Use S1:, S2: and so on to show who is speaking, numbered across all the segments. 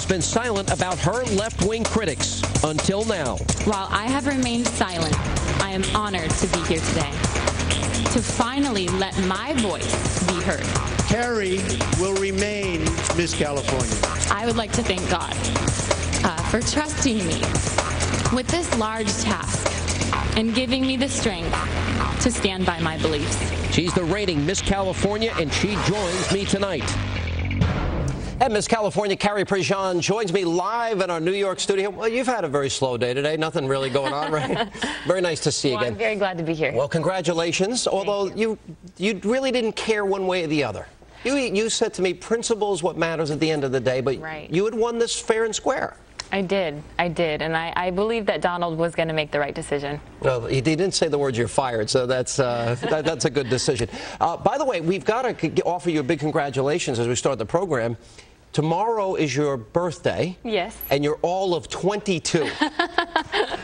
S1: has been silent about her left-wing critics until now.
S2: While I have remained silent, I am honored to be here today, to finally let my voice be heard.
S3: Carrie will remain Miss California.
S2: I would like to thank God for trusting me with this large task and giving me the strength to stand by my beliefs.
S1: She's the reigning Miss California, and she joins me tonight. And Miss California Carrie Prejean joins me live in our New York studio. Well, you've had a very slow day today. Nothing really going on, right? Very nice to see you again.
S4: I'm very glad to be here.
S1: Well, congratulations. Although you really didn't care one way or the other. You said to me, principle is what matters at the end of the day, but
S4: right.
S1: You had won this fair and square.
S4: I did, and I believe that Donald was going to make the right decision.
S1: Well, he didn't say the words "you're fired," so that's that's a good decision. By the way, we've got to offer you a big congratulations as we start the program. Tomorrow is your birthday.
S4: Yes.
S1: And you're all of 22.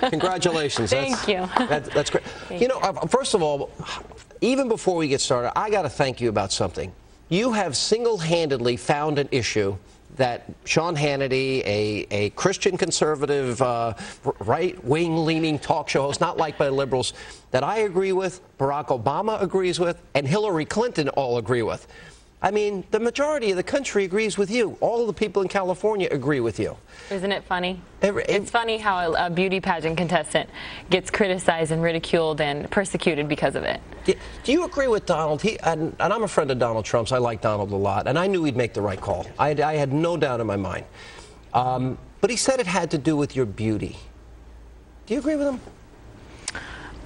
S1: Congratulations.
S4: Thank you.
S1: That's great. You know, first of all, even before we get started, I got to thank you about something. You have single-handedly found an issue that Sean Hannity, a Christian conservative, right-wing leaning talk show host, not liked by liberals, that I agree with, Barack Obama agrees with, and Hillary Clinton all agree with. I mean, the majority of the country agrees with you. All of the people in California agree with you.
S4: Isn't it funny? It's funny how a beauty pageant contestant gets criticized and ridiculed and persecuted because of it.
S1: Do you agree with Donald? And I'm a friend of Donald Trump's. I like Donald a lot, and I knew he'd make the right call. I had no doubt in my mind. But he said it had to do with your beauty. Do you agree with him?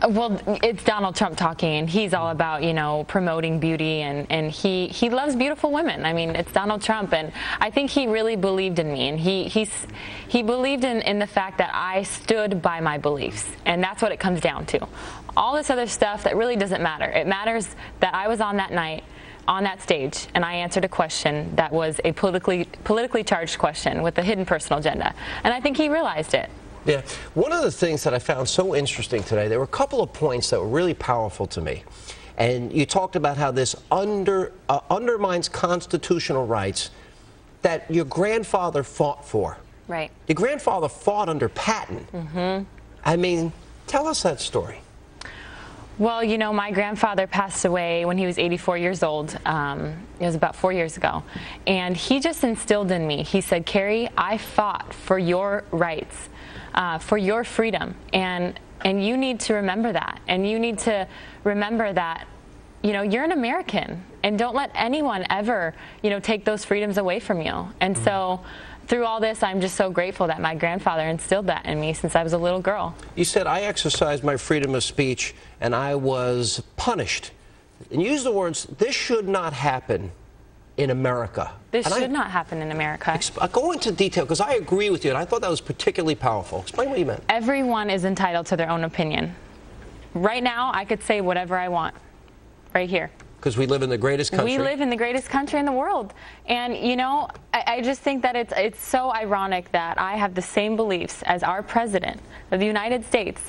S4: Well, it's Donald Trump talking, and he's all about, you know, promoting beauty, and he loves beautiful women. I mean, it's Donald Trump, and I think he really believed in me, and he believed in the fact that I stood by my beliefs, and that's what it comes down to. All this other stuff, that really doesn't matter. It matters that I was on that night, on that stage, and I answered a question that was a politically charged question with a hidden personal agenda, and I think he realized it.
S1: Yeah. One of the things that I found so interesting today, there were a couple of points that were really powerful to me. And you talked about how this undermines constitutional rights that your grandfather fought for.
S4: Right.
S1: Your grandfather fought under Patton. Mm-hmm. I mean, tell us that story.
S4: Well, you know, my grandfather passed away when he was 84 years old. It was about 4 years ago. And he just instilled in me. He said, Carrie, I fought for your rights. For your freedom, and you need to remember that, and you need to remember that, you know, you're an American, and don't let anyone ever, you know, take those freedoms away from you. And so through all this, I'm just so grateful that my grandfather instilled that in me since I was a little girl.
S1: You said I exercised my freedom of speech and I was punished, and you used the words, this should not happen in America.
S4: This should not happen in America.
S1: Go into detail, because I agree with you, and I thought that was particularly powerful. Explain what you meant.
S4: Everyone is entitled to their own opinion. Right now, I could say whatever I want, right here.
S1: Because we live in the greatest country.
S4: We live in the greatest country in the world. And, you know, I just think that it's so ironic that I have the same beliefs as our president of the United States,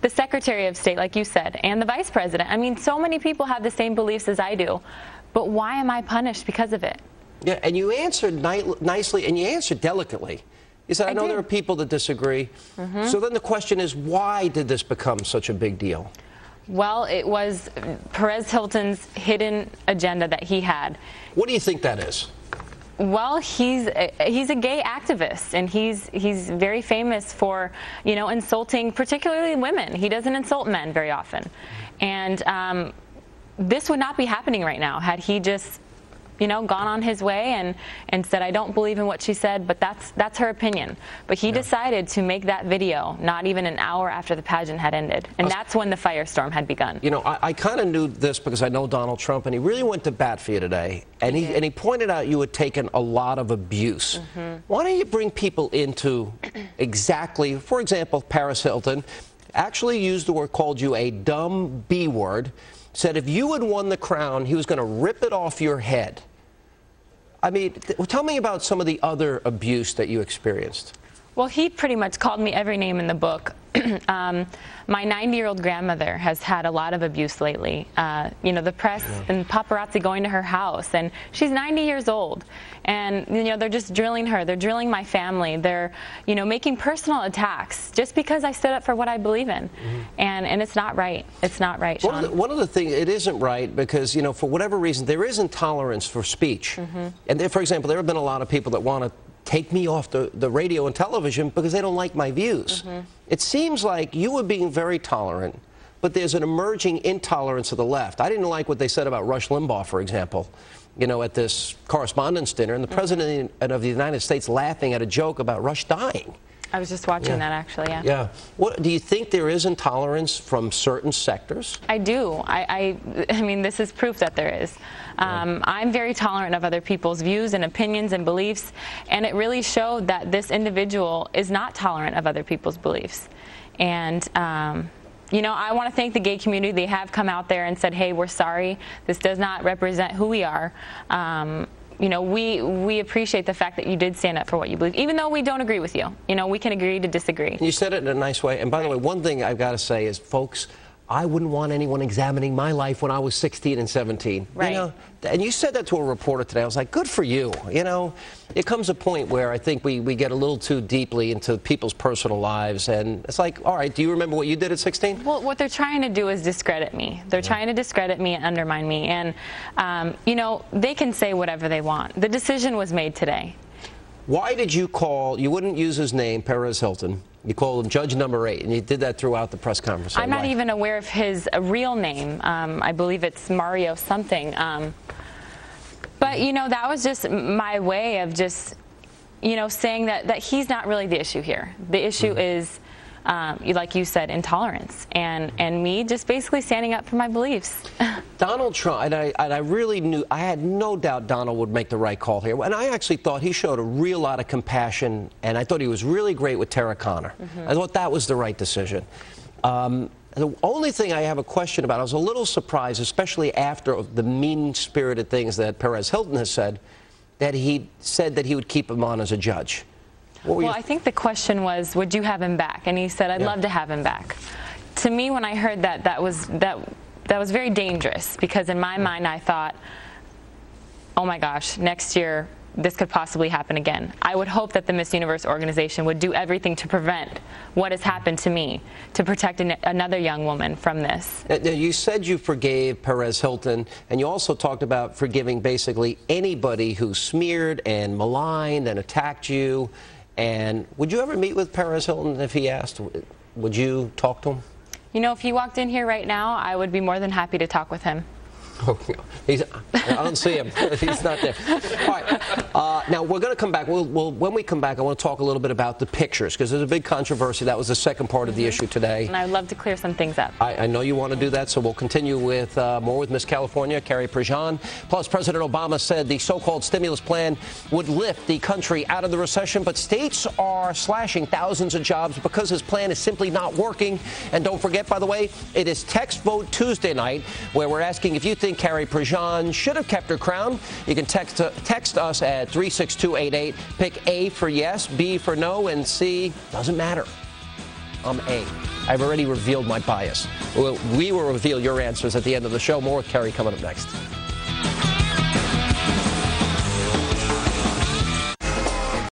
S4: the Secretary of State, like you said, and the Vice President. I mean, so many people have the same beliefs as I do. But why am I punished because of it?
S1: Yeah, and you answered nicely, and you answered delicately. You said, I know there are people that disagree. Mm-hmm. So then the question is, why did this become such a big deal?
S4: Well, it was Perez Hilton's hidden agenda that he had.
S1: What do you think that is?
S4: Well, he's a gay activist, and he's very famous for, you know, insulting particularly women. He doesn't insult men very often. And this would not be happening right now had he just, you know, gone on his way and said, I don't believe in what she said, but that's her opinion. But he decided to make that video not even an hour after the pageant had ended. And that's when the firestorm had begun. You know,
S1: I kind of knew this because I know Donald Trump, and he really went to bat for you today. And he pointed out you had taken a lot of abuse. Mm-hmm. Why don't you bring people into exactly, for example, Paris Hilton actually used the word, called you a dumb B word, said if you had won the crown, he was going to rip it off your head. I mean, tell me about some of the other abuse that you experienced.
S4: Well, he pretty much called me every name in the book My 90-year-old grandmother has had a lot of abuse lately. You know, the press and paparazzi going to her house, and she's 90 years old. And, you know, they're just drilling her. They're drilling my family. They're, you know, making personal attacks just because I stood up for what I believe in. And it's not right. It's not right, Sean.
S1: One of the things, it isn't right because, you know, for whatever reason, there is intolerance for speech. And there, for example, there have been a lot of people that want to take me off the radio and television because they don't like my views. It seems like you were being very tolerant, but there's an emerging intolerance of the left. I didn't like what they said about Rush Limbaugh, for example, you know, at this correspondence dinner, and the President of the United States laughing at a joke about Rush dying.
S4: I was just watching that, actually,
S1: Yeah. What, do you think there is intolerance from certain sectors?
S4: I do. I mean, this is proof that there is. I'm very tolerant of other people's views and opinions and beliefs, and it really showed that this individual is not tolerant of other people's beliefs. And you know, I want to thank the gay community. They have come out there and said, hey, we're sorry. This does not represent who we are. You know, we appreciate the fact that you did stand up for what you believe, even though we don't agree with you. You know, we can agree to disagree.
S1: You said it in a nice way. And by the way, one thing I've got to say is, folks, I wouldn't want anyone examining my life when I was 16 and 17.
S4: Right.
S1: You know, and you said that to a reporter today. I was like, good for you. You know, it comes a point where I think we get a little too deeply into people's personal lives. And it's like, all right, do you remember what you did at 16?
S4: Well, what they're trying to do is discredit me. They're trying to discredit me and undermine me. And, you know, they can say whatever they want. The decision was made today.
S1: Why did you call, you wouldn't use his name, Perez Hilton. You called him Judge Number 8, and you did that throughout the press conference.
S4: I'm not even aware of his real name. I believe it's Mario something. But, you know, that was just my way of just, you know, saying that he's not really the issue here. The issue is, like you said, intolerance, and me just basically standing up for my beliefs.
S1: Donald Trump, and I really knew, I had no doubt Donald would make the right call here. And I actually thought he showed a real lot of compassion, and I thought he was really great with Tara Conner. I thought that was the right decision. The only thing I have a question about, I was a little surprised, especially after the mean-spirited things that Perez Hilton has said, that he said that he would keep him on as a judge.
S4: Well, I think the question was, would you have him back? And he said, I'd love to have him back. To me, when I heard that, that was very dangerous, because in my mind I thought, oh my gosh, next year this could possibly happen again. I would hope that the Miss Universe organization would do everything to prevent what has happened to me, to protect another young woman from this.
S1: Now, you said you forgave Perez Hilton, and you also talked about forgiving basically anybody who smeared and maligned and attacked you. And would you ever meet with Perez Hilton if he asked? Would you talk to him?
S4: You know, if he walked in here right now, I would be more than happy to talk with him.
S1: Oh, I don't see him. He's not there. All right. Now, we're going to come back. When we come back, I want to talk a little bit about the pictures, because there's a big controversy. That was the second part of the issue today.
S4: And I would love to clear some things up.
S1: I know you want to do that, so we'll continue with more with Miss California Carrie Prejean. Plus, President Obama said the so-called stimulus plan would lift the country out of the recession, but states are slashing thousands of jobs because his plan is simply not working. And don't forget, by the way, it is Text Vote Tuesday night, where we're asking if you think Carrie Prejean should have kept her crown. You can text us at 36288. Pick A for yes, B for no, and C doesn't matter. I'm A. I've already revealed my bias. We will reveal your answers at the end of the show. More with Carrie coming up next.